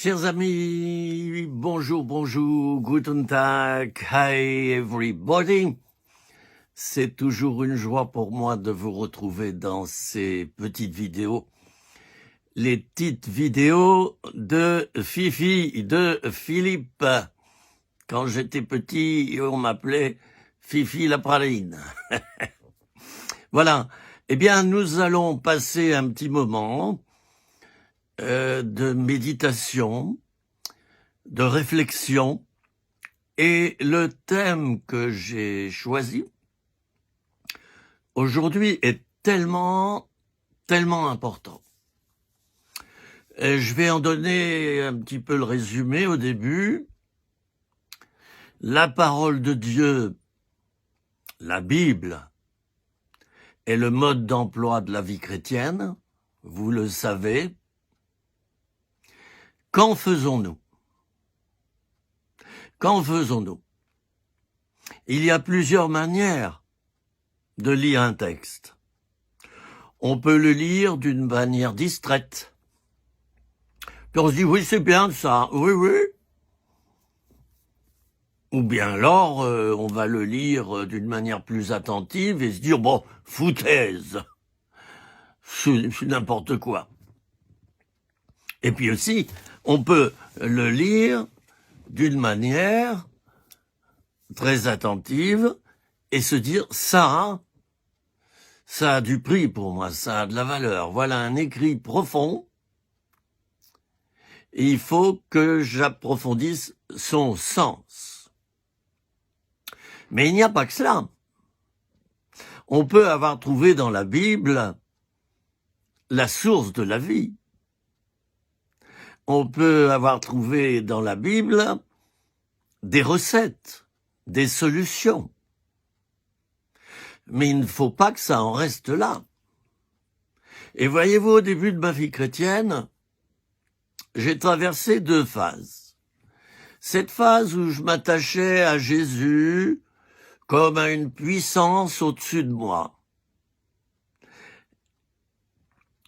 Chers amis, bonjour, guten Tag, hi everybody. C'est toujours une joie pour moi de vous retrouver dans ces petites vidéos. Les petites vidéos de Fifi, de Philippe. Quand j'étais petit, on m'appelait Fifi la praline. Voilà. Eh bien, nous allons passer un petit moment de méditation, de réflexion, et le thème que j'ai choisi aujourd'hui est tellement important. Et je vais en donner un petit peu le résumé au début. La parole de Dieu, la Bible, est le mode d'emploi de la vie chrétienne, vous le savez. Qu'en faisons-nous? Qu'en faisons-nous? Il y a plusieurs manières de lire un texte. On peut le lire d'une manière distraite. Puis on se dit, oui, c'est bien ça, oui. Ou bien alors, on va le lire d'une manière plus attentive et se dire, bon, foutaise, c'est n'importe quoi. Et puis aussi, on peut le lire d'une manière très attentive et se dire, ça a du prix pour moi, ça a de la valeur. Voilà un écrit profond. Et il faut que j'approfondisse son sens. Mais il n'y a pas que cela. On peut avoir trouvé dans la Bible la source de la vie. On peut avoir trouvé dans la Bible des recettes, des solutions. Mais il ne faut pas que ça en reste là. Et voyez-vous, au début de ma vie chrétienne, j'ai traversé deux phases. Cette phase où je m'attachais à Jésus comme à une puissance au-dessus de moi.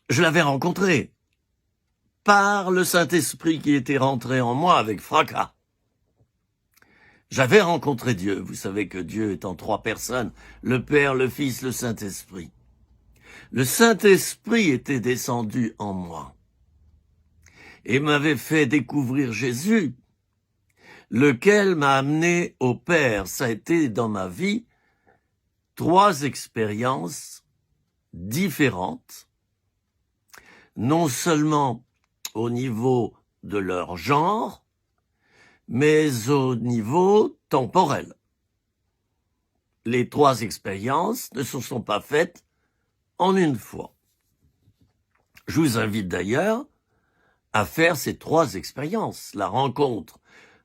Je l'avais rencontré par le Saint-Esprit qui était rentré en moi avec fracas. J'avais rencontré Dieu. Vous savez que Dieu est en trois personnes, le Père, le Fils, le Saint-Esprit. Le Saint-Esprit était descendu en moi et m'avait fait découvrir Jésus, lequel m'a amené au Père. Ça a été dans ma vie trois expériences différentes, non seulement au niveau de leur genre, mais au niveau temporel. Les trois expériences ne se sont pas faites en une fois. Je vous invite d'ailleurs à faire ces trois expériences. La rencontre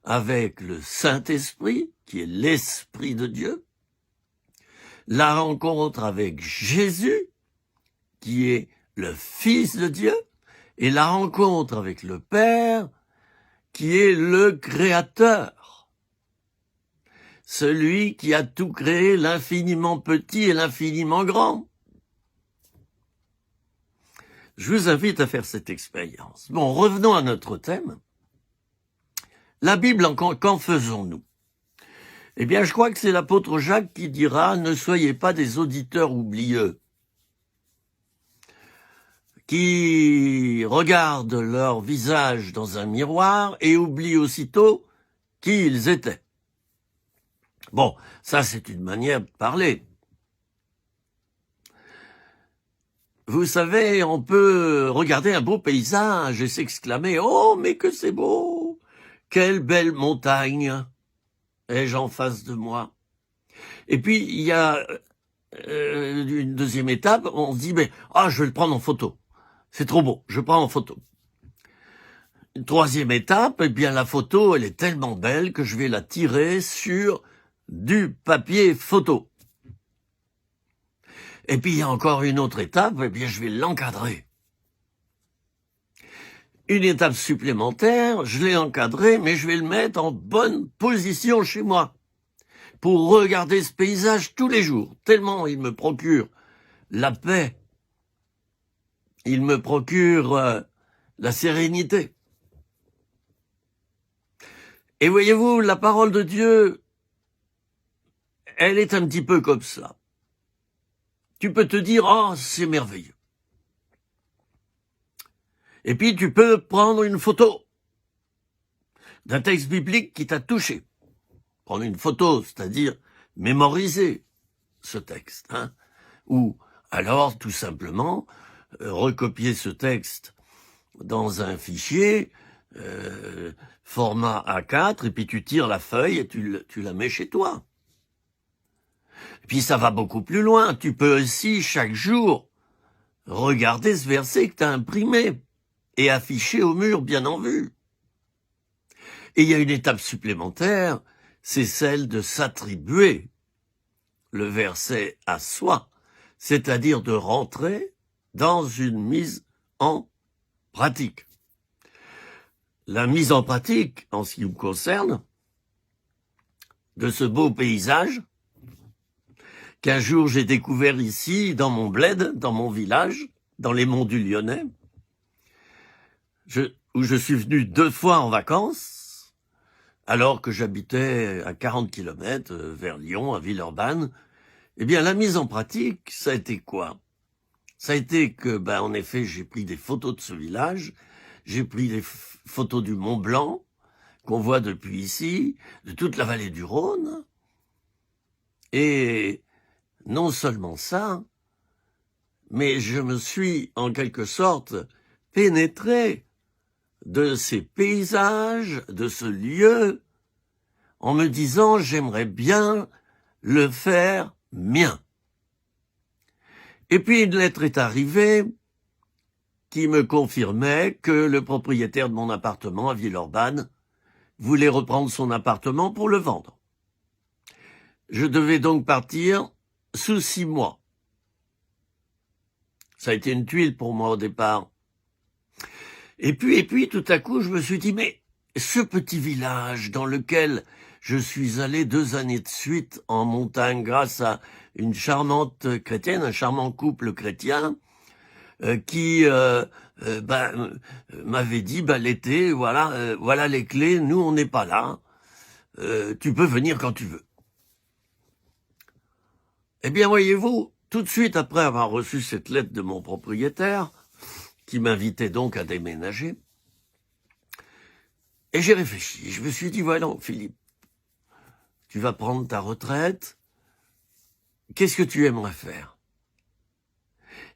avec le Saint-Esprit, qui est l'Esprit de Dieu. La rencontre avec Jésus, qui est le Fils de Dieu. Et la rencontre avec le Père, qui est le Créateur. Celui qui a tout créé, l'infiniment petit et l'infiniment grand. Je vous invite à faire cette expérience. Bon, revenons à notre thème. La Bible, qu'en faisons-nous? Eh bien, je crois que c'est l'apôtre Jacques qui dira « Ne soyez pas des auditeurs oublieux, qui regardent leur visage dans un miroir et oublient aussitôt qui ils étaient. » Bon, ça c'est une manière de parler. Vous savez, on peut regarder un beau paysage et s'exclamer « Oh, mais que c'est beau! Quelle belle montagne ai-je en face de moi ?» Et puis, il y a une deuxième étape, on se dit « je vais le prendre en photo. C'est trop beau, je prends en photo. » Une troisième étape, eh bien la photo, elle est tellement belle que je vais la tirer sur du papier photo. Et puis il y a encore une autre étape, eh bien je vais l'encadrer. Une étape supplémentaire, je l'ai encadré, mais je vais le mettre en bonne position chez moi pour regarder ce paysage tous les jours, tellement il me procure la paix, il me procure la sérénité. Et voyez-vous, la parole de Dieu, elle est un petit peu comme ça. Tu peux te dire, oh, c'est merveilleux. Et puis tu peux prendre une photo d'un texte biblique qui t'a touché. Prendre une photo, c'est-à-dire mémoriser ce texte. Ou alors, tout simplement, recopier ce texte dans un fichier, format A4, et puis tu tires la feuille et tu la mets chez toi. Et puis ça va beaucoup plus loin. Tu peux aussi, chaque jour, regarder ce verset que tu as imprimé et affiché au mur, bien en vue. Et il y a une étape supplémentaire, c'est celle de s'attribuer le verset à soi, c'est-à-dire de rentrer dans une mise en pratique. La mise en pratique, en ce qui me concerne, de ce beau paysage qu'un jour j'ai découvert ici, dans mon bled, dans mon village, dans les monts du Lyonnais, où je suis venu 2 fois en vacances, alors que j'habitais à 40 km vers Lyon, à Villeurbanne. Eh bien, la mise en pratique, ça a été quoi? Ça a été que, en effet, j'ai pris des photos de ce village, j'ai pris des photos du Mont Blanc, qu'on voit depuis ici, de toute la vallée du Rhône. Et non seulement ça, mais je me suis, en quelque sorte, pénétré de ces paysages, de ce lieu, en me disant, j'aimerais bien le faire mien. Et puis une lettre est arrivée qui me confirmait que le propriétaire de mon appartement à Villeurbanne voulait reprendre son appartement pour le vendre. Je devais donc partir sous 6 mois. Ça a été une tuile pour moi au départ. Et puis, tout à coup, je me suis dit, mais ce petit village dans lequel je suis allé 2 années de suite en montagne grâce à une charmante chrétienne, un charmant couple chrétien, qui m'avait dit, l'été, voilà les clés, nous on n'est pas là, tu peux venir quand tu veux. Eh bien, voyez-vous, tout de suite après avoir reçu cette lettre de mon propriétaire, qui m'invitait donc à déménager, et j'ai réfléchi, je me suis dit, voilà, Philippe, tu vas prendre ta retraite, qu'est-ce que tu aimerais faire?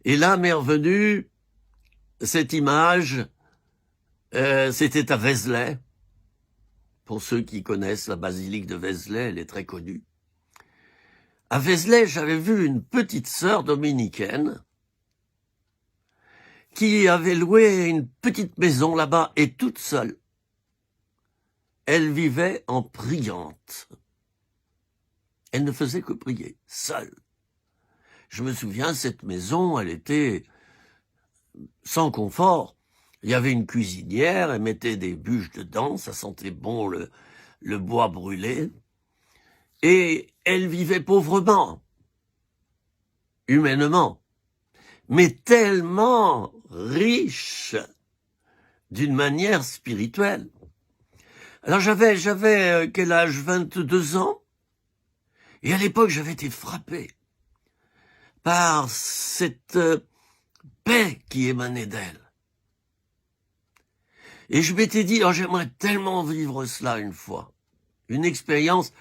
Et là m'est revenue cette image, c'était à Vézelay. Pour ceux qui connaissent la basilique de Vézelay, elle est très connue. À Vézelay, j'avais vu une petite sœur dominicaine qui avait loué une petite maison là-bas et toute seule. Elle vivait en priante. Elle ne faisait que prier, seule. Je me souviens, cette maison, elle était sans confort. Il y avait une cuisinière, elle mettait des bûches dedans, ça sentait bon le bois brûlé. Et elle vivait pauvrement, humainement, mais tellement riche d'une manière spirituelle. Alors j'avais quel âge? 22 ans. Et à l'époque, j'avais été frappé par cette paix qui émanait d'elle. Et je m'étais dit, j'aimerais tellement vivre cela une fois. Une expérience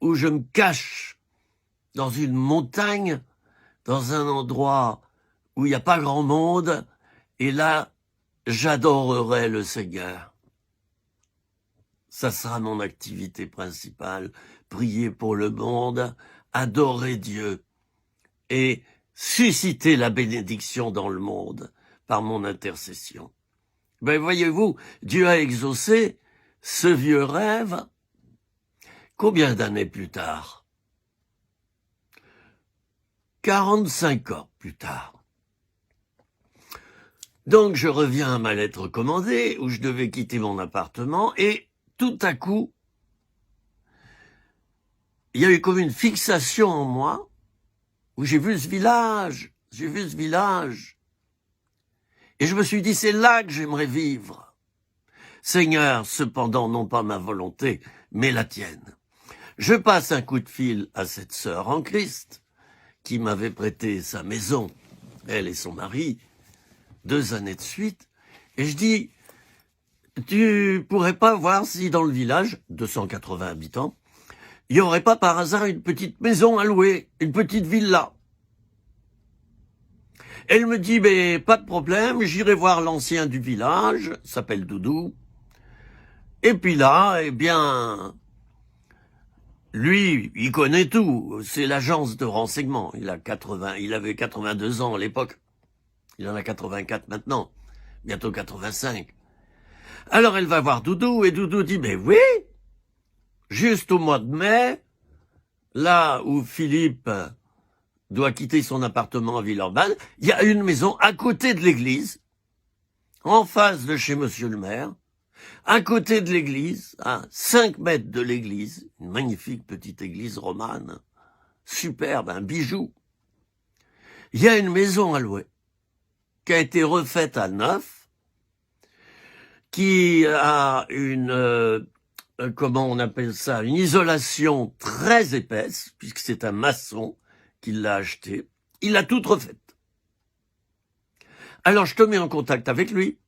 où je me cache dans une montagne, dans un endroit où il n'y a pas grand monde, et là, j'adorerai le Seigneur. Ça sera mon activité principale, prier pour le monde, adorer Dieu et susciter la bénédiction dans le monde par mon intercession. Voyez-vous, Dieu a exaucé ce vieux rêve combien d'années plus tard? 45 ans plus tard. Donc je reviens à ma lettre commandée où je devais quitter mon appartement et tout à coup, il y a eu comme une fixation en moi où j'ai vu ce village. Et je me suis dit, c'est là que j'aimerais vivre. Seigneur, cependant, non pas ma volonté, mais la tienne. Je passe un coup de fil à cette sœur en Christ qui m'avait prêté sa maison, elle et son mari, 2 années de suite, et je dis, tu pourrais pas voir si dans le village, 280 habitants, il y aurait pas par hasard une petite maison à louer, une petite villa. Elle me dit, mais pas de problème, j'irai voir l'ancien du village, s'appelle Doudou. Et puis là, eh bien, lui, il connaît tout. C'est l'agence de renseignement. Il avait 82 ans à l'époque. Il en a 84 maintenant. Bientôt 85. Alors elle va voir Doudou et Doudou dit, mais oui, juste au mois de mai, là où Philippe doit quitter son appartement à Villeurbanne, il y a une maison à côté de l'église, en face de chez monsieur le maire, à côté de l'église, à 5 mètres de l'église, une magnifique petite église romane, superbe, un bijou. Il y a une maison à louer, qui a été refaite à neuf, qui a une, comment on appelle ça, une isolation très épaisse, puisque c'est un maçon qui l'a acheté. Il l'a toute refaite. Alors je te mets en contact avec lui.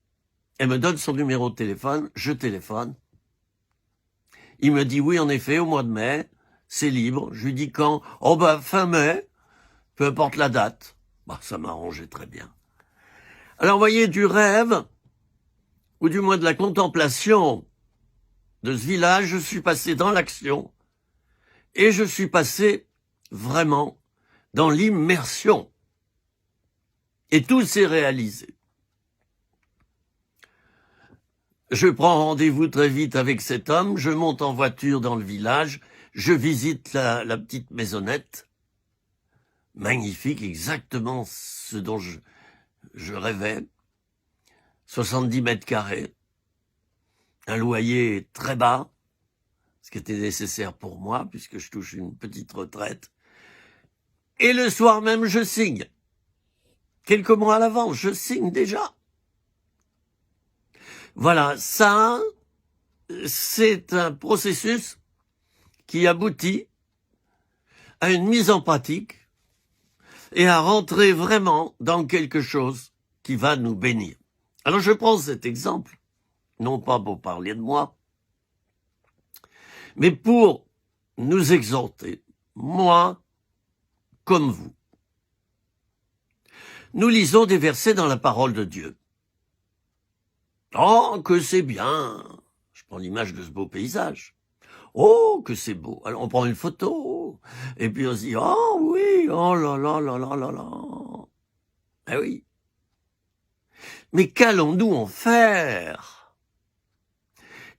Elle me donne son numéro de téléphone, je téléphone. Il me dit oui, en effet, au mois de mai, c'est libre. Je lui dis quand? Oh bah fin mai, peu importe la date. Bah ça m'arrangeait très bien. Alors voyez, du rêve, ou du moins de la contemplation de ce village, je suis passé dans l'action, et je suis passé vraiment dans l'immersion. Et tout s'est réalisé. Je prends rendez-vous très vite avec cet homme, je monte en voiture dans le village, je visite la petite maisonnette, magnifique, exactement ce dont je rêvais, 70 mètres carrés, un loyer très bas, ce qui était nécessaire pour moi, puisque je touche une petite retraite. Et le soir même, je signe. Quelques mois à l'avance, je signe déjà. Voilà, ça, c'est un processus qui aboutit à une mise en pratique et à rentrer vraiment dans quelque chose qui va nous bénir. Alors je prends cet exemple, non pas pour parler de moi, mais pour nous exhorter, moi comme vous. Nous lisons des versets dans la parole de Dieu. Oh, que c'est bien! Je prends l'image de ce beau paysage. Oh, que c'est beau! Alors on prend une photo, et puis on se dit, oh oui, oh là là là là là là. Eh oui. Mais qu'allons-nous en faire?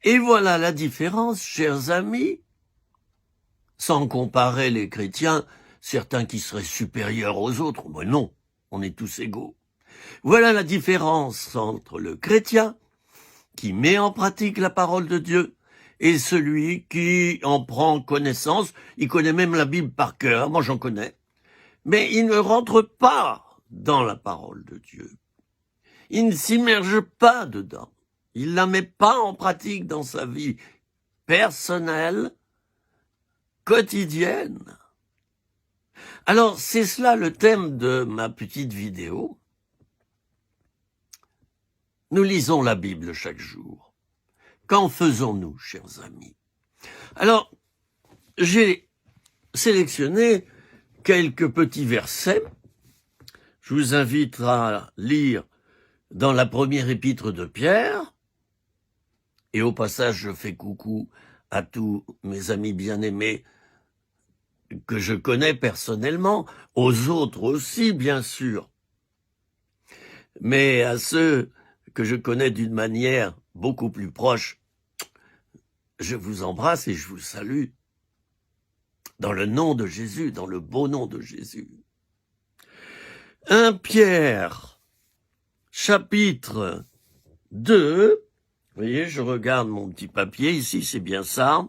Et voilà la différence, chers amis, sans comparer les chrétiens, certains qui seraient supérieurs aux autres, mais non, on est tous égaux. Voilà la différence entre le chrétien qui met en pratique la parole de Dieu et celui qui en prend connaissance. Il connaît même la Bible par cœur, moi j'en connais, mais il ne rentre pas dans la parole de Dieu. Il ne s'immerge pas dedans. Il ne la met pas en pratique dans sa vie personnelle, quotidienne. Alors c'est cela le thème de ma petite vidéo. Nous lisons la Bible chaque jour. Qu'en faisons-nous, chers amis? Alors, j'ai sélectionné quelques petits versets. Je vous invite à lire dans la première épître de Pierre. Et au passage, je fais coucou à tous mes amis bien-aimés que je connais personnellement, aux autres aussi, bien sûr. Mais à ceux que je connais d'une manière beaucoup plus proche, je vous embrasse et je vous salue. Dans le nom de Jésus, dans le beau nom de Jésus. 1 Pierre, chapitre 2. Vous voyez, je regarde mon petit papier, ici c'est bien ça.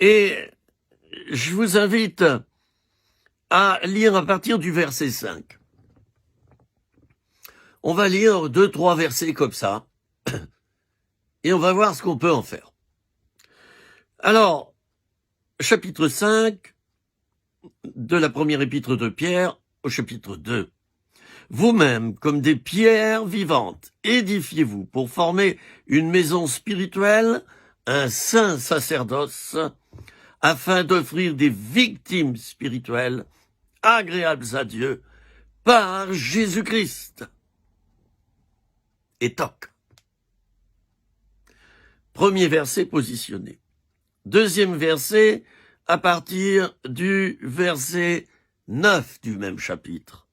Et je vous invite à lire à partir du verset 5. On va lire 2-3 versets comme ça. et on va voir ce qu'on peut en faire. Alors, chapitre 5 de la première épître de Pierre au chapitre 2. Vous-même, comme des pierres vivantes, édifiez-vous pour former une maison spirituelle, un saint sacerdoce, afin d'offrir des victimes spirituelles agréables à Dieu par Jésus-Christ. Et toc. Premier verset positionné. Deuxième verset à partir du verset 9 du même chapitre.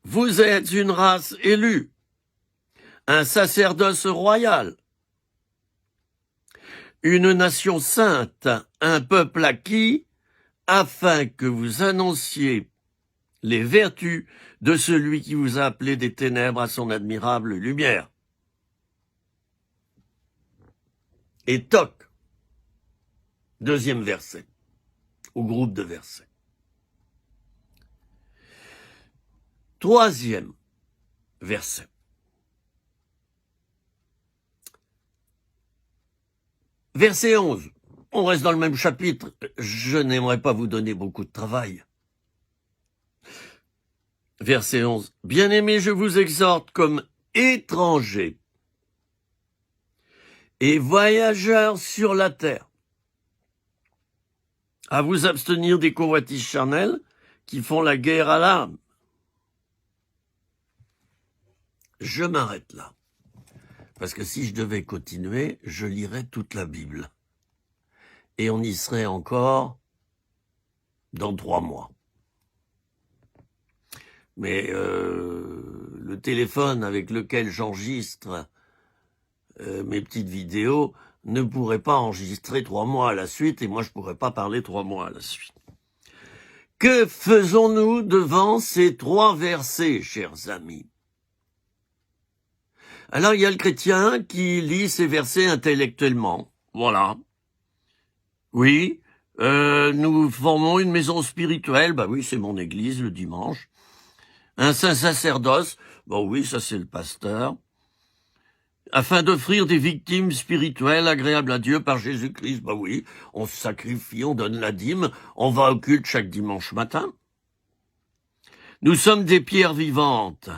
Vous êtes une race élue, un sacerdoce royal, une nation sainte, un peuple acquis, afin que vous annonciez les vertus de celui qui vous a appelé des ténèbres à son admirable lumière. Et toc, deuxième verset, au groupe de versets. Troisième verset. Verset 11. On reste dans le même chapitre. Je n'aimerais pas vous donner beaucoup de travail. Verset 11. Bien-aimés, je vous exhorte comme étrangers et voyageurs sur la terre à vous abstenir des convoitises charnelles qui font la guerre à l'âme. Je m'arrête là. Parce que si je devais continuer, je lirais toute la Bible. Et on y serait encore dans 3 mois. Mais le téléphone avec lequel j'enregistre mes petites vidéos ne pourrait pas enregistrer 3 mois à la suite, et moi je pourrais pas parler 3 mois à la suite. Que faisons-nous devant ces 3 versets, chers amis? Alors il y a le chrétien qui lit ces versets intellectuellement. Voilà. Oui, nous formons une maison spirituelle. Bah oui, c'est mon église le dimanche. Un saint sacerdoce. Bah oui, ça c'est le pasteur. Afin d'offrir des victimes spirituelles agréables à Dieu par Jésus-Christ. Bah oui, on se sacrifie, on donne la dîme, on va au culte chaque dimanche matin. Nous sommes des pierres vivantes.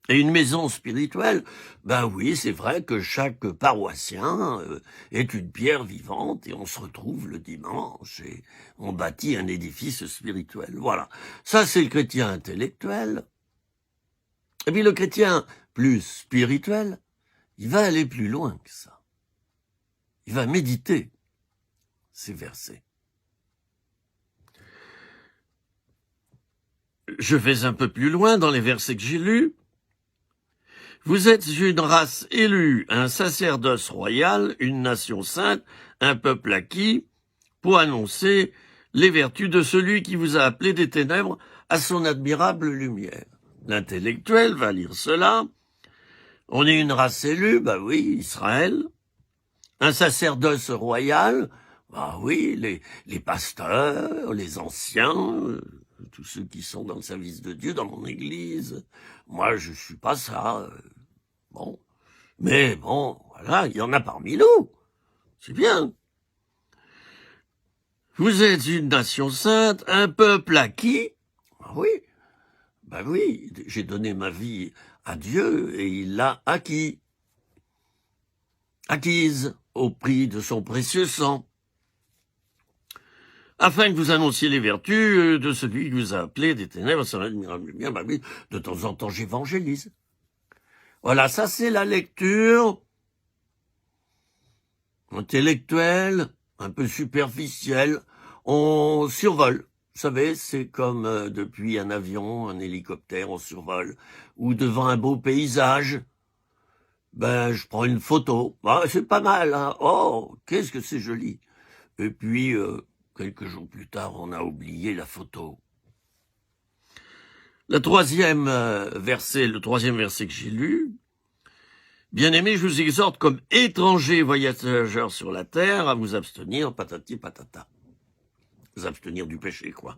Et une maison spirituelle, ben oui, c'est vrai que chaque paroissien est une pierre vivante et on se retrouve le dimanche et on bâtit un édifice spirituel. Voilà. Ça, c'est le chrétien intellectuel. Et puis le chrétien plus spirituel, il va aller plus loin que ça. Il va méditer ces versets. Je vais un peu plus loin dans les versets que j'ai lus. Vous êtes une race élue, un sacerdoce royal, une nation sainte, un peuple acquis, pour annoncer les vertus de celui qui vous a appelé des ténèbres à son admirable lumière. L'intellectuel va lire cela. On est une race élue, bah oui, Israël. Un sacerdoce royal, bah oui, les pasteurs, les anciens, tous ceux qui sont dans le service de Dieu, dans mon église. Moi, je suis pas ça. Bon. Mais bon, voilà, il y en a parmi nous. C'est bien. Vous êtes une nation sainte, un peuple acquis. Ben oui, j'ai donné ma vie à Dieu et il l'a acquise au prix de son précieux sang. Afin que vous annonciez les vertus de celui qui vous a appelé des ténèbres à son admirable lumière. Ben oui, de temps en temps j'évangélise. Voilà, ça c'est la lecture intellectuelle, un peu superficielle. On survole. Vous savez, c'est comme depuis un avion, un hélicoptère, on survole. Ou devant un beau paysage, ben je prends une photo. Ah, c'est pas mal, hein. Oh, qu'est-ce que c'est joli. Et puis, quelques jours plus tard, on a oublié la photo. Le troisième verset que j'ai lu, bien-aimés, je vous exhorte comme étrangers voyageurs sur la terre à vous abstenir, patati patata. Vous abstenir du péché, quoi.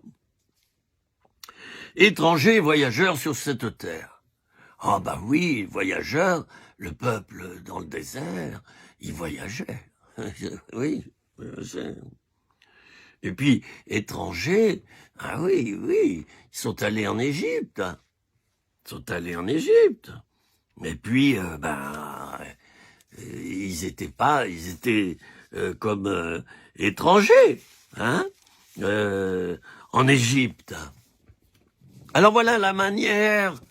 Étrangers voyageurs sur cette terre. Ah bah oui, voyageurs, le peuple dans le désert, il voyageait. Oui, voyageait. Et puis, étrangers, ah oui, oui, ils sont allés en Égypte. Ils sont allés en Égypte. Et puis, ils étaient comme étrangers, hein, en Égypte. Alors voilà la manière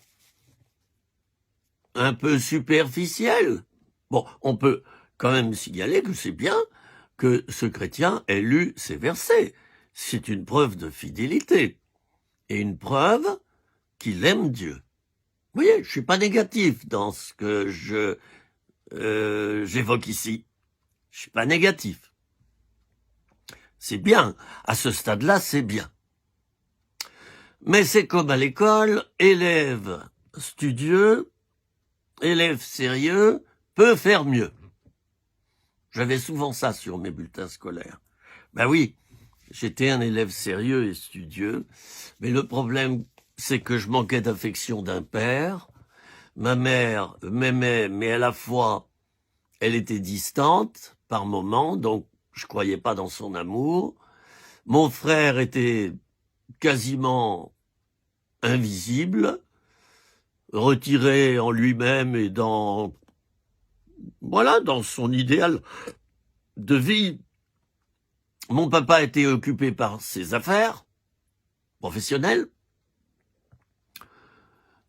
un peu superficielle. Bon, on peut quand même signaler que c'est bien que ce chrétien ait lu ces versets. C'est une preuve de fidélité et une preuve qu'il aime Dieu. Vous voyez, je suis pas négatif dans ce que j'évoque ici. Je suis pas négatif. C'est bien. À ce stade-là, c'est bien. Mais c'est comme à l'école, élève studieux, élève sérieux peut faire mieux. J'avais souvent ça sur mes bulletins scolaires. Ben oui, j'étais un élève sérieux et studieux, mais le problème, c'est que je manquais d'affection d'un père. Ma mère m'aimait, mais à la fois, elle était distante par moments, donc je croyais pas dans son amour. Mon frère était quasiment invisible, retiré en lui-même et dans son idéal de vie. Mon papa était occupé par ses affaires professionnelles.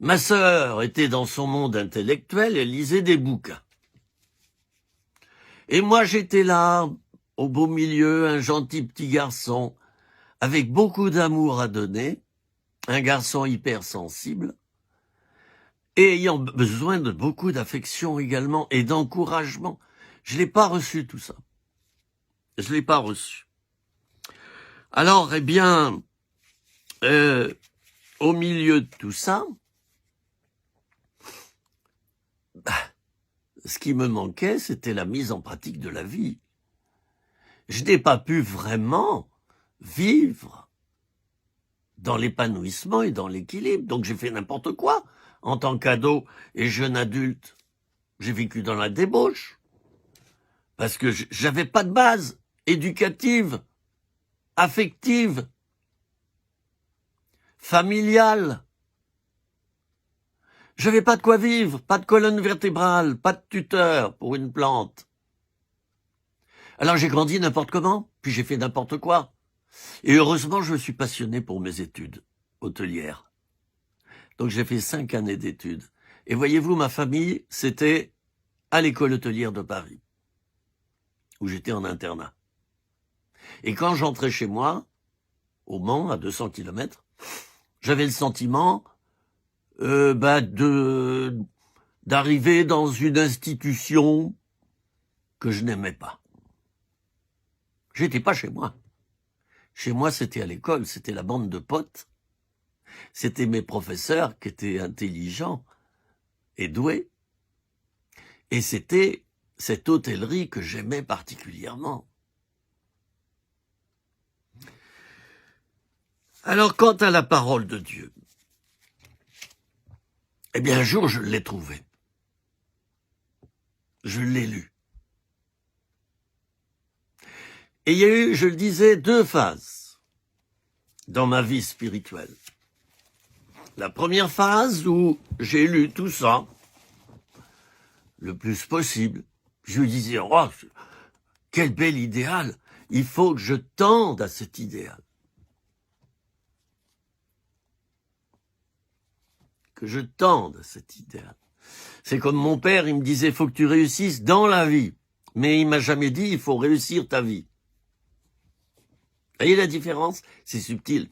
Ma sœur était dans son monde intellectuel et lisait des bouquins. Et moi, j'étais là, au beau milieu, un gentil petit garçon, avec beaucoup d'amour à donner, un garçon hypersensible, et ayant besoin de beaucoup d'affection également, et d'encouragement. Je l'ai pas reçu tout ça. Je l'ai pas reçu. Alors, eh bien, au milieu de tout ça, ce qui me manquait, c'était la mise en pratique de la vie. Je n'ai pas pu vraiment vivre dans l'épanouissement et dans l'équilibre. Donc j'ai fait n'importe quoi en tant qu'ado et jeune adulte. J'ai vécu dans la débauche parce que j'avais pas de base éducative, affective, familiale. J'avais pas de quoi vivre, pas de colonne vertébrale, pas de tuteur pour une plante. Alors j'ai grandi n'importe comment, puis j'ai fait n'importe quoi. Et heureusement, je me suis passionné pour mes études hôtelières. Donc j'ai fait 5 années d'études. Et voyez-vous, ma famille, c'était à l'école hôtelière de Paris, où j'étais en internat. Et quand j'entrais chez moi, au Mans, à 200 km, j'avais le sentiment d'arriver dans une institution que je n'aimais pas. J'étais pas chez moi. Chez moi, c'était à l'école, c'était la bande de potes. C'était mes professeurs qui étaient intelligents et doués. Et c'était cette hôtellerie que j'aimais particulièrement. Alors, quant à la parole de Dieu, eh bien, un jour, je l'ai trouvée. Je l'ai lue. Et il y a eu, je le disais, 2 phases dans ma vie spirituelle. La première phase où j'ai lu tout ça, le plus possible. Je me disais, oh, quel bel idéal. Il faut que je tende à cet idéal. Que je tende à cet idéal. C'est comme mon père, il me disait, faut que tu réussisses dans la vie. Mais il m'a jamais dit, il faut réussir ta vie. Vous voyez la différence? C'est subtil.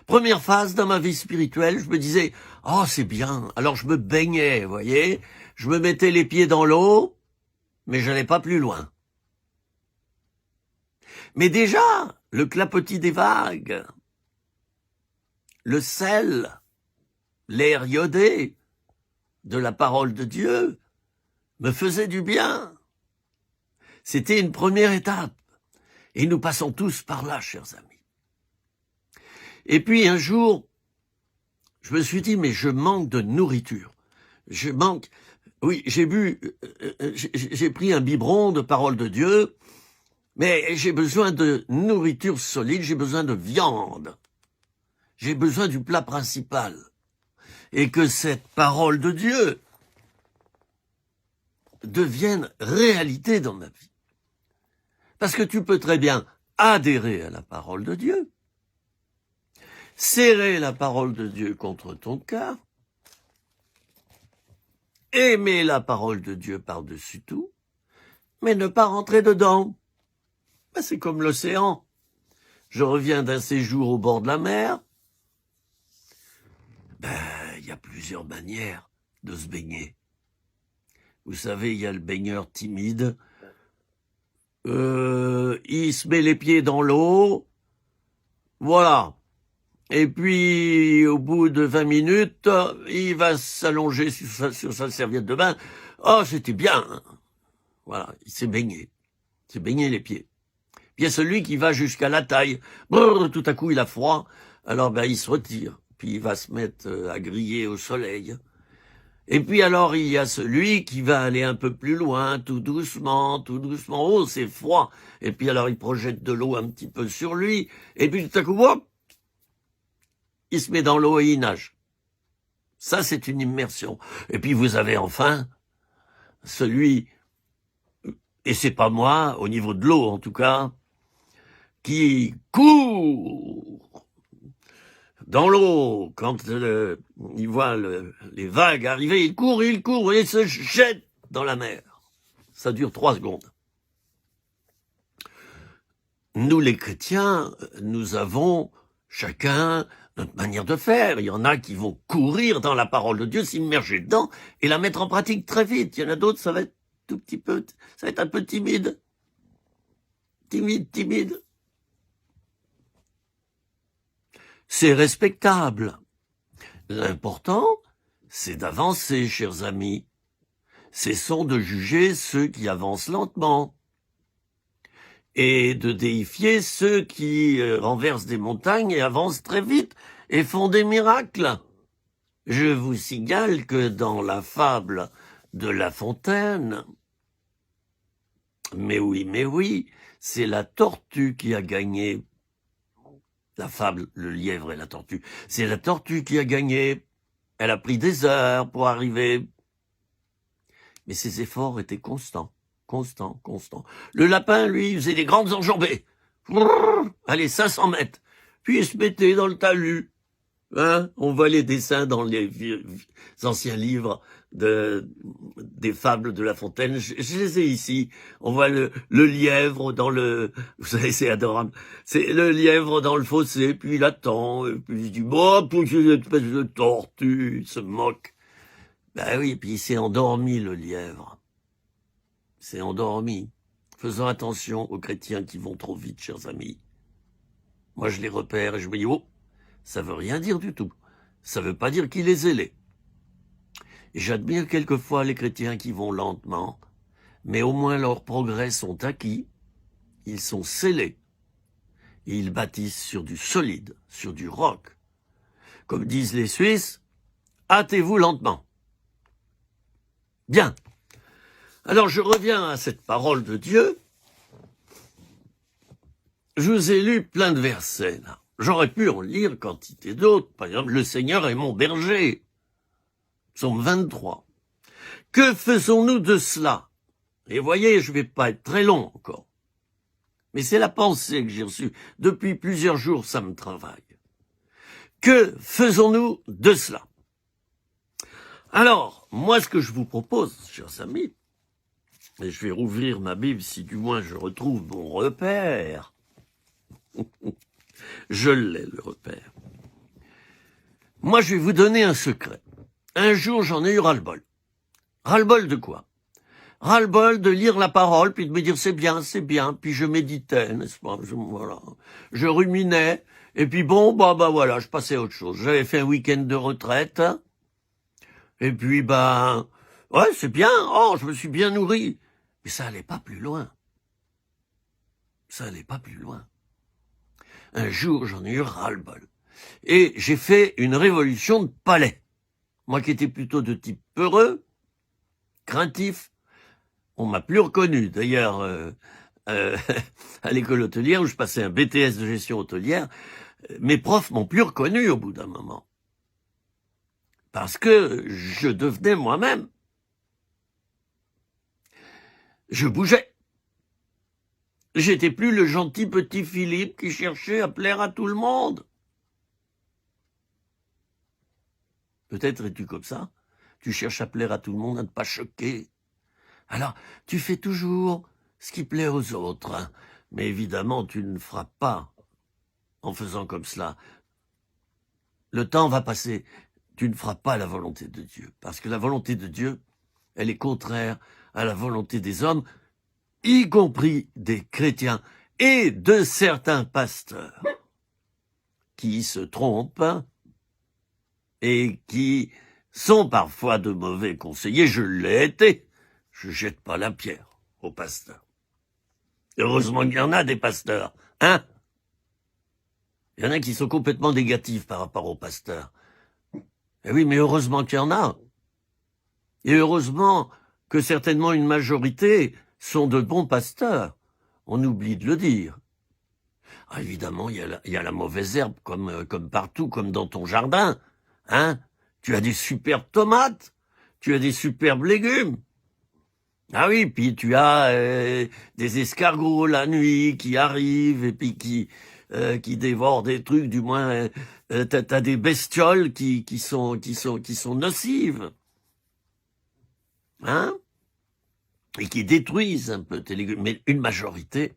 Première phase dans ma vie spirituelle, je me disais, oh, c'est bien. Alors je me baignais, vous voyez. Je me mettais les pieds dans l'eau, mais je n'allais pas plus loin. Mais déjà, le clapotis des vagues, le sel, l'air iodé de la parole de Dieu me faisait du bien. C'était une première étape. Et nous passons tous par là, chers amis. Et puis un jour, je me suis dit, mais je manque de nourriture. je manque. Oui, j'ai pris un biberon de parole de Dieu, mais j'ai besoin de nourriture solide, j'ai besoin de viande. J'ai besoin du plat principal. Et que cette parole de Dieu devienne réalité dans ma vie. Parce que tu peux très bien adhérer à la parole de Dieu, serrer la parole de Dieu contre ton cœur, aimer la parole de Dieu par-dessus tout, mais ne pas rentrer dedans. Ben, c'est comme l'océan. Je reviens d'un séjour au bord de la mer. Il y a plusieurs manières de se baigner. Vous savez, il y a le baigneur timide. Il se met les pieds dans l'eau. Voilà. Et puis, au bout de 20 minutes, il va s'allonger sur sa serviette de bain. Oh, c'était bien. Voilà, il s'est baigné. Il s'est baigné les pieds. Puis il y a celui qui va jusqu'à la taille. Brrr, tout à coup, il a froid. Alors, il se retire. Puis il va se mettre à griller au soleil. Et puis alors, il y a celui qui va aller un peu plus loin, tout doucement. Oh, c'est froid. Et puis alors, il projette de l'eau un petit peu sur lui. Et puis tout à coup, hop, il se met dans l'eau et il nage. Ça, c'est une immersion. Et puis vous avez enfin celui, et c'est pas moi, au niveau de l'eau en tout cas, qui court dans l'eau quand il voit les vagues arriver. Il court et il se jette dans la mer. Ça dure 3 secondes. Nous, les chrétiens, nous avons chacun notre manière de faire. Il y en a qui vont courir dans la parole de Dieu, s'immerger dedans et la mettre en pratique très vite. Il y en a d'autres, ça va être tout petit peu, ça va être un peu timide. Timide. C'est respectable. L'important, c'est d'avancer, chers amis. Cessons de juger ceux qui avancent lentement et de déifier ceux qui renversent des montagnes et avancent très vite et font des miracles. Je vous signale que dans la fable de La Fontaine, mais oui, c'est la tortue qui a gagné. La fable, le lièvre et la tortue. C'est la tortue qui a gagné. Elle a pris des heures pour arriver. Mais ses efforts étaient constants. Le lapin, lui, faisait des grandes enjambées. Allez, 500 mètres. Puis il se mettait dans le talus. On voit les dessins dans les anciens livres des fables de La Fontaine. Je les ai ici. On voit le lièvre dans le... Vous savez, c'est adorable. C'est le lièvre dans le fossé, puis il attend, et puis il dit « Bon, pour cette espèce de tortue », il se moque. Oui, puis il s'est endormi, le lièvre. C'est endormi. Faisons attention aux chrétiens qui vont trop vite, chers amis. Moi, je les repère et je me dis, oh, ça veut rien dire du tout. Ça veut pas dire qu'il est zélé. Et j'admire quelquefois les chrétiens qui vont lentement, mais au moins leurs progrès sont acquis, ils sont scellés, et ils bâtissent sur du solide, sur du roc. Comme disent les Suisses, hâtez-vous lentement. Bien. Alors je reviens à cette parole de Dieu. Je vous ai lu plein de versets là. J'aurais pu en lire quantité d'autres. Par exemple, le Seigneur est mon berger. Psaume 23. Que faisons-nous de cela? Et voyez, je vais pas être très long encore. Mais c'est la pensée que j'ai reçue. Depuis plusieurs jours, ça me travaille. Que faisons-nous de cela? Alors, moi, ce que je vous propose, chers amis, et je vais rouvrir ma Bible si du moins je retrouve mon repère. Je l'ai, le repère. Moi, je vais vous donner un secret. Un jour, j'en ai eu ras-le-bol. Ras-le-bol de quoi? Ras-le-bol de lire la parole, puis de me dire c'est bien, puis je méditais, n'est-ce pas? Voilà. Je ruminais, et puis bon, voilà, je passais à autre chose. J'avais fait un week-end de retraite, et puis ouais, c'est bien, je me suis bien nourri. Mais ça allait pas plus loin. Un jour, j'en ai eu ras-le-bol. Et j'ai fait une révolution de palais. Moi qui étais plutôt de type peureux, craintif, on m'a plus reconnu. D'ailleurs, à l'école hôtelière où je passais un BTS de gestion hôtelière, mes profs m'ont plus reconnu au bout d'un moment. Parce que je devenais moi-même. Je bougeais. J'étais plus le gentil petit Philippe qui cherchait à plaire à tout le monde. Peut-être es-tu comme ça. Tu cherches à plaire à tout le monde, à ne pas choquer. Alors, tu fais toujours ce qui plaît aux autres. Hein. Mais évidemment, tu ne feras pas en faisant comme cela. Le temps va passer. Tu ne feras pas la volonté de Dieu. Parce que la volonté de Dieu, elle est contraire à la volonté des hommes, y compris des chrétiens et de certains pasteurs qui se trompent et qui sont parfois de mauvais conseillers. Je l'ai été. Je jette pas la pierre aux pasteurs. Heureusement qu'il y en a des pasteurs, hein? Il y en a qui sont complètement négatifs par rapport aux pasteurs. Eh oui, mais heureusement qu'il y en a. Et heureusement que certainement une majorité sont de bons pasteurs. On oublie de le dire. Ah, évidemment, il y a la mauvaise herbe, comme partout, comme dans ton jardin. Hein? Tu as des superbes tomates, tu as des superbes légumes. Ah oui, puis tu as des escargots la nuit qui arrivent et puis qui dévorent des trucs, du moins t'as des bestioles qui sont nocives, hein, et qui détruisent un peu tes légumes. Mais une majorité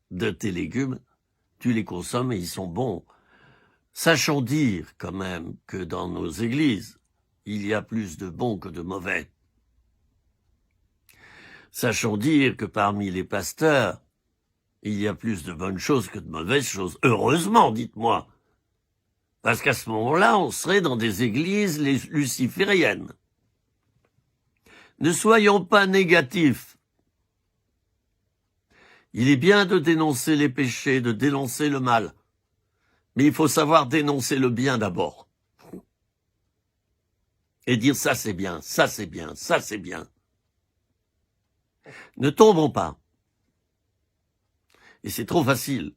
de tes légumes, tu les consommes et ils sont bons. Sachons dire quand même que dans nos églises, il y a plus de bons que de mauvais. Sachons dire que parmi les pasteurs, il y a plus de bonnes choses que de mauvaises choses. Heureusement, dites-moi. Parce qu'à ce moment-là, on serait dans des églises lucifériennes. Ne soyons pas négatifs. Il est bien de dénoncer les péchés, de dénoncer le mal. Mais il faut savoir dénoncer le bien d'abord. Et dire ça c'est bien, ça c'est bien, ça c'est bien. Ne tombons pas. Et c'est trop facile.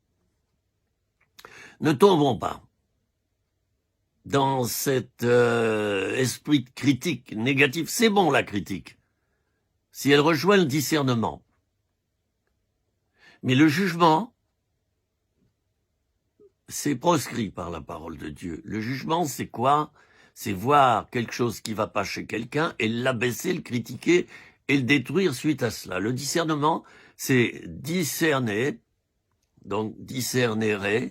Ne tombons pas dans cet esprit de critique négatif. C'est bon la critique, si elle rejoint le discernement. Mais le jugement, c'est proscrit par la parole de Dieu. Le jugement, c'est quoi? C'est voir quelque chose qui va pas chez quelqu'un et l'abaisser, le critiquer et le détruire suite à cela. Le discernement, c'est discerner, donc discernere,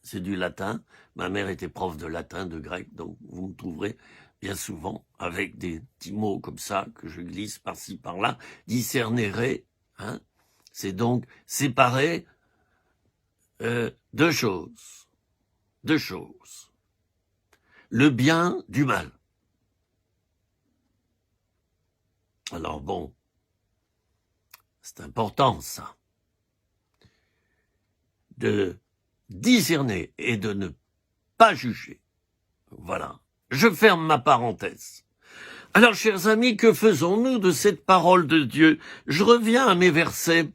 c'est du latin. Ma mère était prof de latin, de grec, donc vous me trouverez bien souvent avec des petits mots comme ça que je glisse par-ci, par-là. Discernere, hein, c'est donc séparer deux choses. Deux choses. Le bien du mal. Alors bon, c'est important ça, de discerner et de ne pas juger. Voilà, je ferme ma parenthèse. Alors, chers amis, que faisons-nous de cette parole de Dieu? Je reviens à mes versets,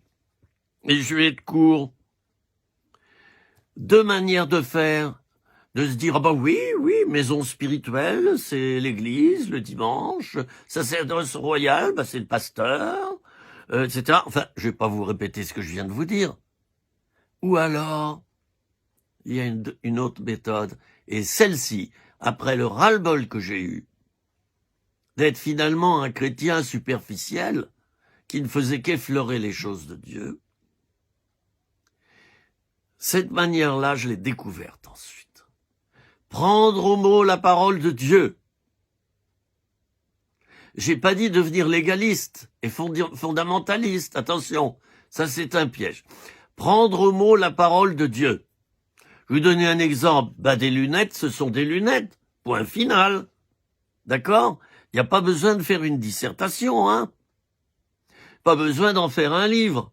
et je vais être court. Deux manières de faire, de se dire, ah ben oui, maison spirituelle, c'est l'église, le dimanche, sacerdoce royal, ben c'est le pasteur, etc. Enfin, je vais pas vous répéter ce que je viens de vous dire. Ou alors, il y a une autre méthode, et celle-ci, après le ras-le-bol que j'ai eu, d'être finalement un chrétien superficiel, qui ne faisait qu'effleurer les choses de Dieu, cette manière-là, je l'ai découverte ensuite. Prendre au mot la parole de Dieu. J'ai pas dit devenir légaliste et fondamentaliste, attention, ça c'est un piège. Prendre au mot la parole de Dieu. Je vais vous donner un exemple. Des lunettes, ce sont des lunettes. Point final. D'accord? Il n'y a pas besoin de faire une dissertation, hein? Pas besoin d'en faire un livre.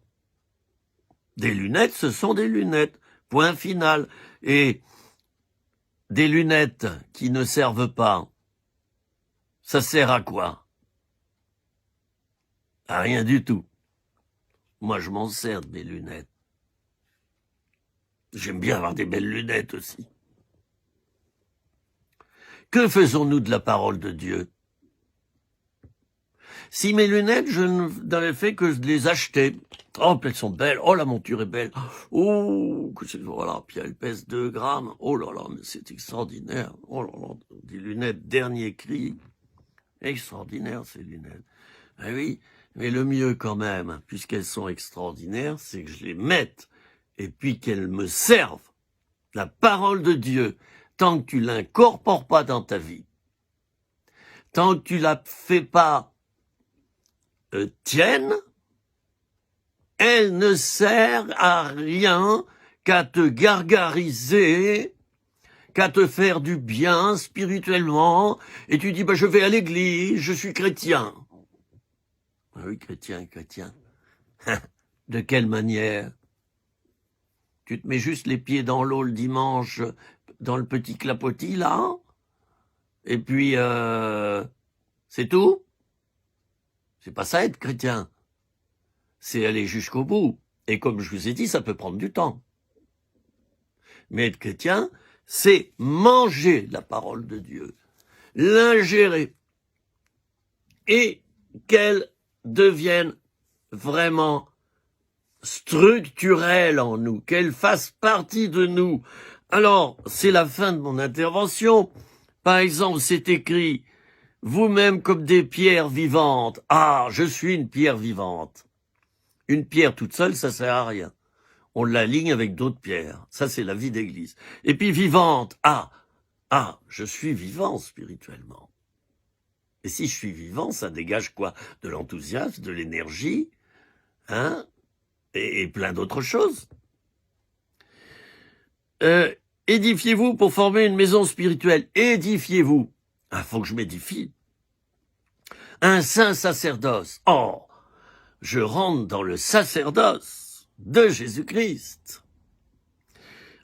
Des lunettes, ce sont des lunettes. Point final. Et des lunettes qui ne servent pas, ça sert à quoi? À rien du tout. Moi, je m'en sers de mes lunettes. J'aime bien avoir des belles lunettes aussi. Que faisons-nous de la parole de Dieu? Si mes lunettes, je n'avais fait que de les acheter. Oh, elles sont belles. Oh, la monture est belle. Oh, voilà. Puis elle pèse 2 grammes. Oh là là, mais c'est extraordinaire. Oh là là, des lunettes dernier cri. Extraordinaire, ces lunettes. Ah oui, mais le mieux quand même, puisqu'elles sont extraordinaires, c'est que je les mette et puis qu'elles me servent. La parole de Dieu, tant que tu l'incorpores pas dans ta vie, tant que tu la fais pas tienne, elle ne sert à rien qu'à te gargariser, qu'à te faire du bien spirituellement, et tu dis, je vais à l'église, je suis chrétien. Ah oui, chrétien. De quelle manière? Tu te mets juste les pieds dans l'eau le dimanche, dans le petit clapotis, là, et puis, c'est tout? C'est pas ça être chrétien. C'est aller jusqu'au bout. Et comme je vous ai dit, ça peut prendre du temps. Mais être chrétien, c'est manger la parole de Dieu, l'ingérer, et qu'elle devienne vraiment structurelle en nous, qu'elle fasse partie de nous. Alors, c'est la fin de mon intervention. Par exemple, c'est écrit « Vous-même comme des pierres vivantes ». Ah, je suis une pierre vivante. Une pierre toute seule, ça sert à rien. On l'aligne avec d'autres pierres. Ça, c'est la vie d'église. Et puis vivante. Ah, je suis vivant spirituellement. Et si je suis vivant, ça dégage quoi? De l'enthousiasme, de l'énergie, hein, et plein d'autres choses. Édifiez-vous pour former une maison spirituelle. Édifiez-vous. Ah, faut que je m'édifie. Un saint sacerdoce. Oh, je rentre dans le sacerdoce de Jésus-Christ,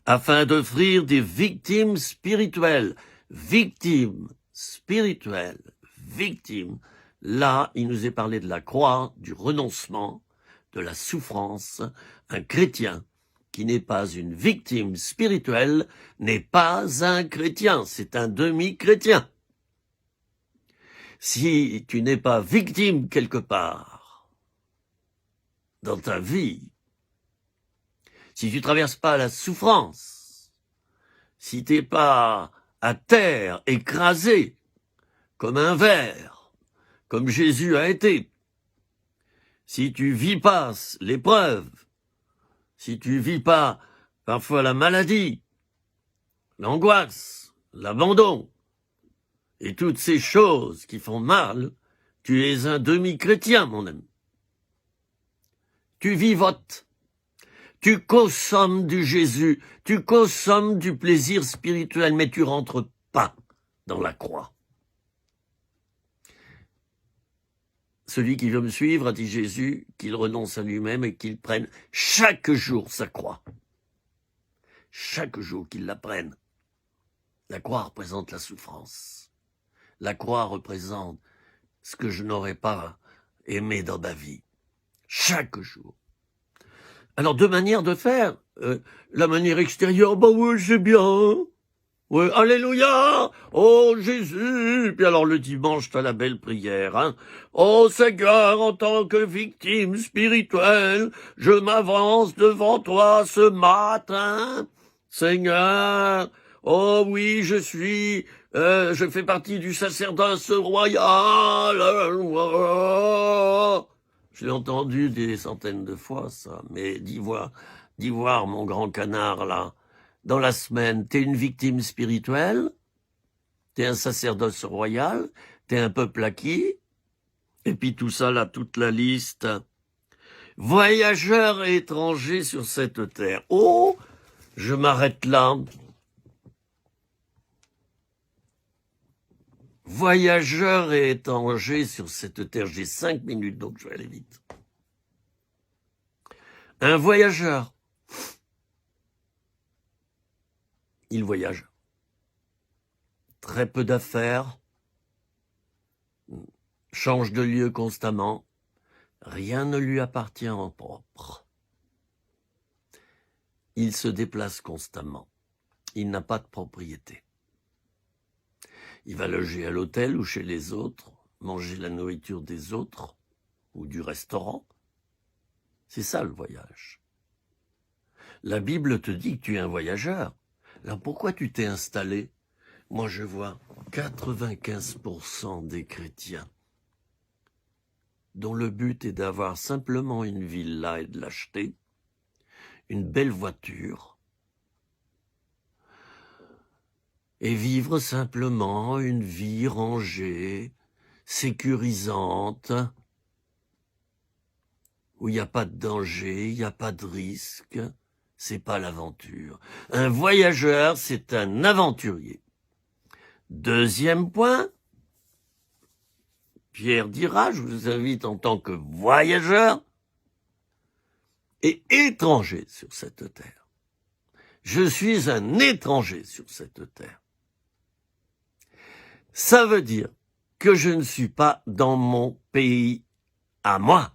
afin d'offrir des victimes spirituelles. Victimes spirituelles, victimes. Là, il nous est parlé de la croix, du renoncement, de la souffrance. Un chrétien qui n'est pas une victime spirituelle n'est pas un chrétien, c'est un demi-chrétien. Si tu n'es pas victime quelque part dans ta vie, si tu traverses pas la souffrance, si t'es pas à terre, écrasé, comme un ver, comme Jésus a été, si tu vis pas l'épreuve, si tu vis pas parfois la maladie, l'angoisse, l'abandon, et toutes ces choses qui font mal, tu es un demi-chrétien, mon ami. Tu vivotes. Tu consommes du Jésus, tu consommes du plaisir spirituel, mais tu rentres pas dans la croix. Celui qui veut me suivre, a dit Jésus, qu'il renonce à lui-même et qu'il prenne chaque jour sa croix. Chaque jour qu'il la prenne. La croix représente la souffrance. La croix représente ce que je n'aurais pas aimé dans ma vie. Chaque jour. Alors, deux manières de faire. La manière extérieure, oui, c'est bien. Ouais, alléluia. Oh, Jésus. Puis alors, le dimanche, t'as la belle prière, hein. Oh, Seigneur, en tant que victime spirituelle, je m'avance devant toi ce matin. Seigneur, oh oui, je fais partie du sacerdoce royal. Je l'ai entendu des centaines de fois, ça. Mais d'y voir, mon grand canard, là, dans la semaine, t'es une victime spirituelle, t'es un sacerdoce royal, t'es un peuple acquis, et puis tout ça, là, toute la liste. Voyageurs et étrangers sur cette terre. Oh, je m'arrête là. Voyageurs et étrangers sur cette terre. J'ai 5 minutes, donc je vais aller vite. Un voyageur, il voyage. très peu d'affaires, change de lieu constamment, rien ne lui appartient en propre. Il se déplace constamment, il n'a pas de propriété. Il va loger à l'hôtel ou chez les autres, manger la nourriture des autres ou du restaurant. C'est ça le voyage. La Bible te dit que tu es un voyageur. Alors pourquoi tu t'es installé? Moi je vois 95% des chrétiens dont le but est d'avoir simplement une villa et de l'acheter, une belle voiture, et vivre simplement une vie rangée, sécurisante, où il n'y a pas de danger, il n'y a pas de risque. C'est pas l'aventure. Un voyageur, c'est un aventurier. Deuxième point, Pierre dira, je vous invite en tant que voyageur et étranger sur cette terre. Je suis un étranger sur cette terre. Ça veut dire que je ne suis pas dans mon pays à moi.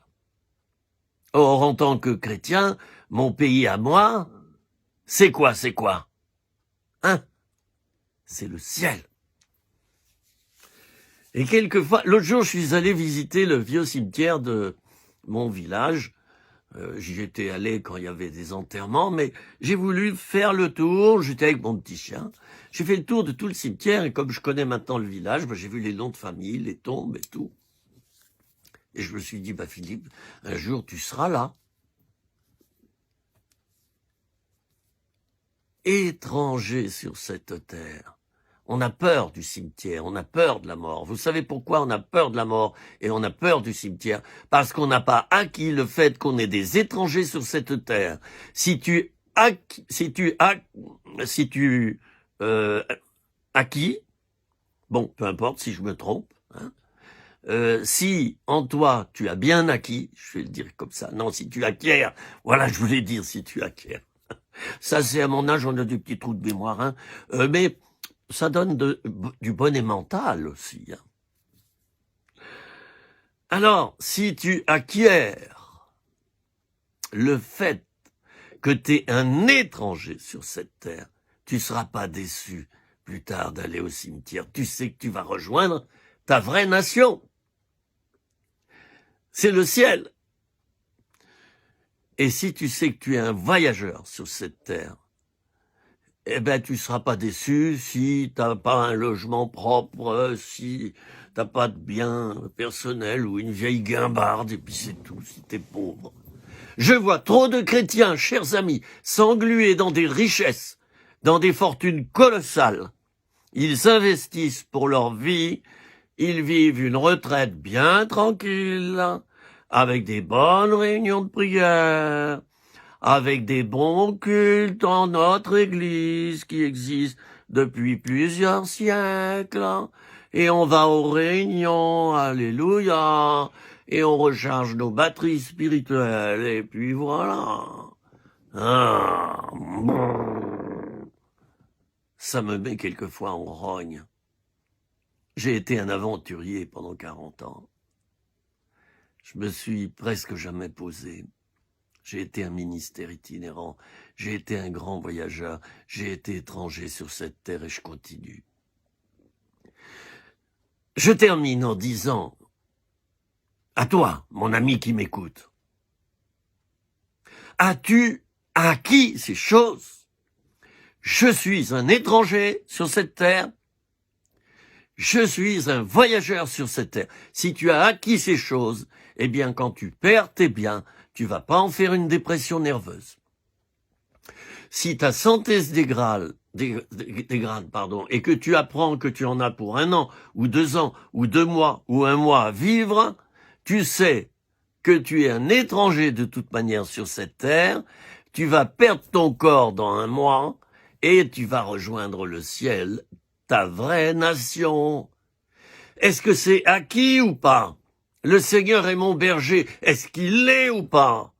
Or, en tant que chrétien, mon pays à moi, c'est quoi? Hein? C'est le ciel. Et quelquefois, l'autre jour, je suis allé visiter le vieux cimetière de mon village. J'y étais allé quand il y avait des enterrements, mais j'ai voulu faire le tour. J'étais avec mon petit chien. J'ai fait le tour de tout le cimetière, et comme je connais maintenant le village, j'ai vu les noms de famille, les tombes et tout. Et je me suis dit, Philippe, un jour tu seras là. Étranger sur cette terre. On a peur du cimetière, on a peur de la mort. Vous savez pourquoi on a peur de la mort et on a peur du cimetière? Parce qu'on n'a pas acquis le fait qu'on est des étrangers sur cette terre. Si tu acquis, bon, peu importe si je me trompe, hein, si en toi tu as bien acquis, je vais le dire comme ça, non, si tu acquiers, voilà, je voulais dire si tu acquiers. Ça, c'est à mon âge, on a des petits trous de mémoire, hein, mais ça donne du bonnet mental aussi. Hein. Alors, si tu acquiers le fait que tu es un étranger sur cette terre, tu ne seras pas déçu plus tard d'aller au cimetière. Tu sais que tu vas rejoindre ta vraie nation. C'est le ciel. Et si tu sais que tu es un voyageur sur cette terre, eh ben, tu seras pas déçu si t'as pas un logement propre, si t'as pas de biens personnels ou une vieille guimbarde, et puis c'est tout, si t'es pauvre. Je vois trop de chrétiens, chers amis, s'engluer dans des richesses, dans des fortunes colossales. Ils s'investissent pour leur vie, ils vivent une retraite bien tranquille, avec des bonnes réunions de prière, avec des bons cultes dans notre Église qui existe depuis plusieurs siècles, et on va aux réunions, alléluia, et on recharge nos batteries spirituelles, et puis voilà. Ah, ça me met quelquefois en rogne. J'ai été un aventurier pendant 40 ans. Je me suis presque jamais posé. J'ai été un ministère itinérant, j'ai été un grand voyageur, j'ai été étranger sur cette terre et je continue. Je termine en disant à toi, mon ami qui m'écoute, as-tu acquis ces choses? Je suis un étranger sur cette terre, je suis un voyageur sur cette terre. Si tu as acquis ces choses, eh bien quand tu perds tes biens, tu vas pas en faire une dépression nerveuse. Si ta santé se dégrade, et que tu apprends que tu en as pour 1 an, ou 2 ans, ou 2 mois, ou 1 mois à vivre, tu sais que tu es un étranger de toute manière sur cette terre, tu vas perdre ton corps dans 1 mois, et tu vas rejoindre le ciel, ta vraie nation. Est-ce que c'est acquis ou pas? Le Seigneur est mon berger, est-ce qu'il l'est ou pas?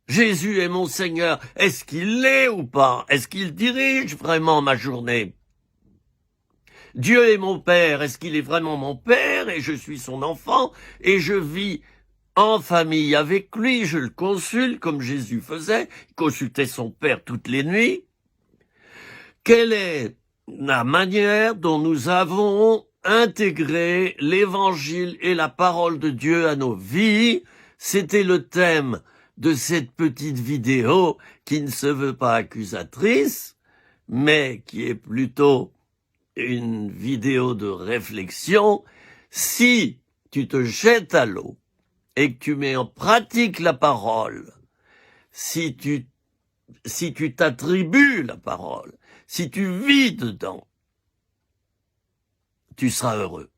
Jésus est mon Seigneur, est-ce qu'il l'est ou pas? Est-ce qu'il dirige vraiment ma journée? Dieu est mon père, est-ce qu'il est vraiment mon père et je suis son enfant et je vis en famille avec lui, je le consulte comme Jésus faisait, il consultait son père toutes les nuits. Quelle est la manière dont nous avons intégré l'évangile et la parole de Dieu à nos vies? C'était le thème de cette petite vidéo qui ne se veut pas accusatrice, mais qui est plutôt une vidéo de réflexion. Si tu te jettes à l'eau et que tu mets en pratique la parole, si tu t'attribues la parole, si tu vis dedans, tu seras heureux.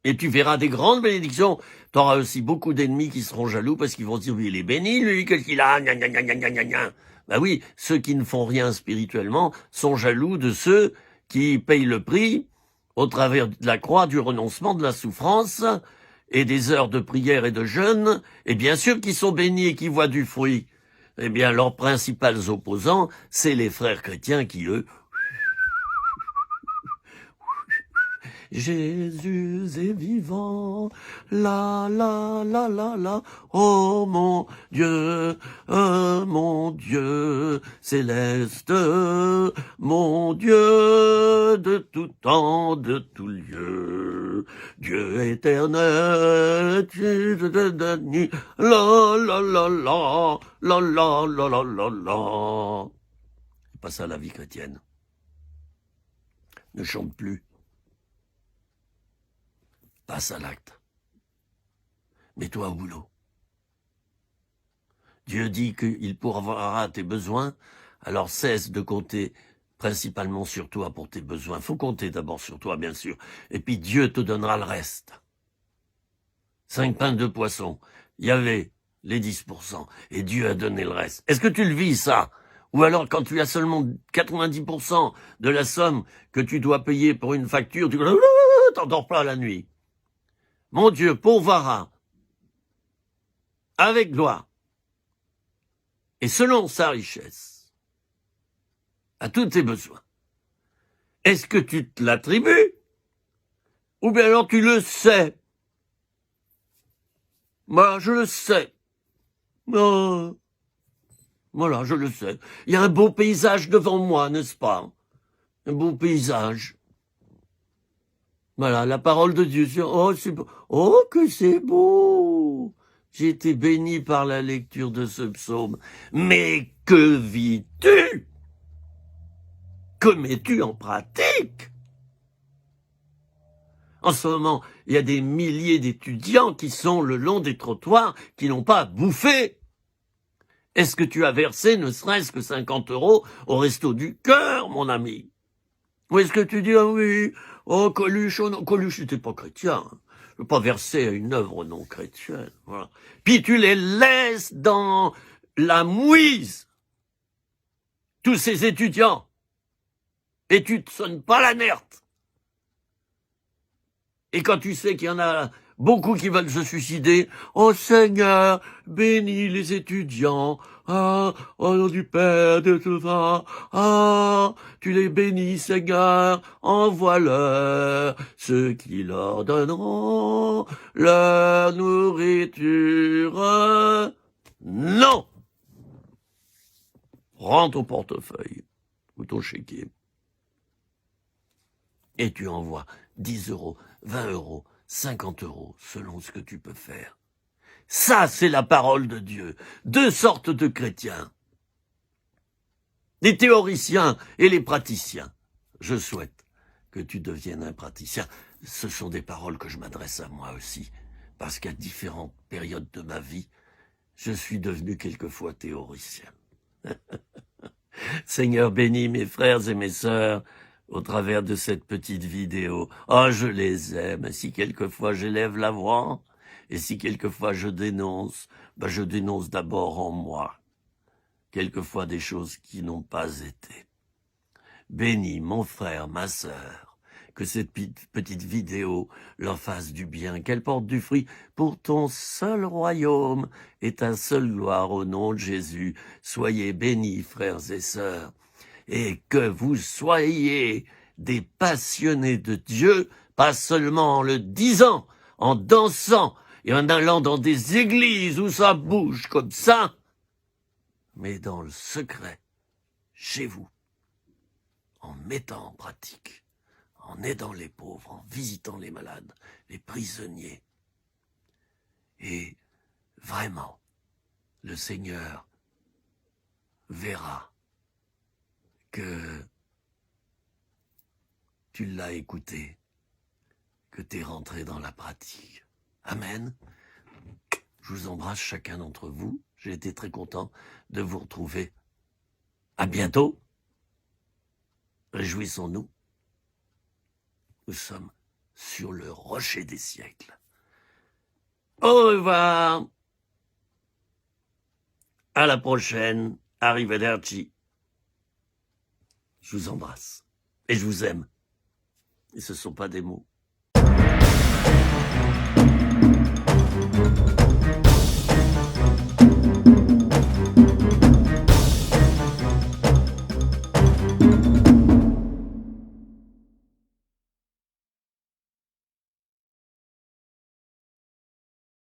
Et tu verras des grandes bénédictions. Tu auras aussi beaucoup d'ennemis qui seront jaloux parce qu'ils vont dire, oui, il est béni, lui, qu'est-ce qu'il a, gna, gna, gna, gna, gna, gna. Ben oui, ceux qui ne font rien spirituellement sont jaloux de ceux qui payent le prix au travers de la croix, du renoncement, de la souffrance et des heures de prière et de jeûne, et bien sûr qui sont bénis et qui voient du fruit. Eh bien, leurs principaux opposants, c'est les frères chrétiens qui, eux, Jésus est vivant, la la la la la, oh mon Dieu céleste, mon Dieu de tout temps, de tout lieu, Dieu éternel, tu la la la la, la la la la la la. C'est pas ça la vie chrétienne. Ne chante plus. Passe à l'acte. Mets-toi au boulot. Dieu dit qu'il pourvoira tes besoins, alors cesse de compter principalement sur toi pour tes besoins. Il faut compter d'abord sur toi, bien sûr, et puis Dieu te donnera le reste. 5 pains, 2 poissons. Il y avait les 10%, et Dieu a donné le reste. Est-ce que tu le vis, ça? Ou alors, quand tu as seulement 90% de la somme que tu dois payer pour une facture, tu t'endors pas la nuit. Mon Dieu pourvoira avec gloire et selon sa richesse à tous tes besoins. Est-ce que tu te l'attribues ou bien alors tu le sais? Moi, je le sais. Oh. Voilà, je le sais. Il y a un beau paysage devant moi, n'est-ce pas? Un beau paysage. Voilà, la parole de Dieu. Oh, c'est beau. Oh, que c'est beau! J'ai été béni par la lecture de ce psaume. Mais que vis-tu? Que mets-tu en pratique? En ce moment, il y a des milliers d'étudiants qui sont le long des trottoirs, qui n'ont pas bouffé. Est-ce que tu as versé ne serait-ce que 50 € au resto du cœur, mon ami? Ou est-ce que tu dis, ah oui, oh, Coluche, oh non, Coluche n'était pas chrétien. Je ne veux pas verser à une œuvre non chrétienne. Voilà. Puis tu les laisses dans la mouise, tous ces étudiants, et tu te sonnes pas l'alerte. Et quand tu sais qu'il y en a beaucoup qui veulent se suicider, oh Seigneur, bénis les étudiants, ah, au nom du Père, de tout ça, ah, tu les bénis, Seigneur, envoie-leur ceux qui leur donneront leur nourriture. Non! Prends ton portefeuille ou ton chéquier et tu envoies 10 €, 20 €, 50 €, selon ce que tu peux faire. Ça, c'est la parole de Dieu. 2 sortes de chrétiens. Les théoriciens et les praticiens. Je souhaite que tu deviennes un praticien. Ce sont des paroles que je m'adresse à moi aussi, parce qu'à différentes périodes de ma vie, je suis devenu quelquefois théoricien. Seigneur, bénis mes frères et mes sœurs au travers de cette petite vidéo. Oh, je les aime. Si quelquefois j'élève la voix, et si quelquefois je dénonce, je dénonce d'abord en moi. Quelquefois des choses qui n'ont pas été. Bénis mon frère, ma sœur, que cette petite vidéo leur fasse du bien, qu'elle porte du fruit pour ton seul royaume et ta seule gloire au nom de Jésus. Soyez bénis, frères et sœurs, et que vous soyez des passionnés de Dieu, pas seulement en le disant, en dansant et en allant dans des églises où ça bouge comme ça, mais dans le secret, chez vous, en mettant en pratique, en aidant les pauvres, en visitant les malades, les prisonniers. Et vraiment, le Seigneur verra que tu l'as écouté, que tu es rentré dans la pratique. Amen. Je vous embrasse chacun d'entre vous. J'ai été très content de vous retrouver. À bientôt. Réjouissons-nous. Nous sommes sur le rocher des siècles. Au revoir. À la prochaine. Arrivederci. Je vous embrasse. Et je vous aime. Et ce ne sont pas des mots.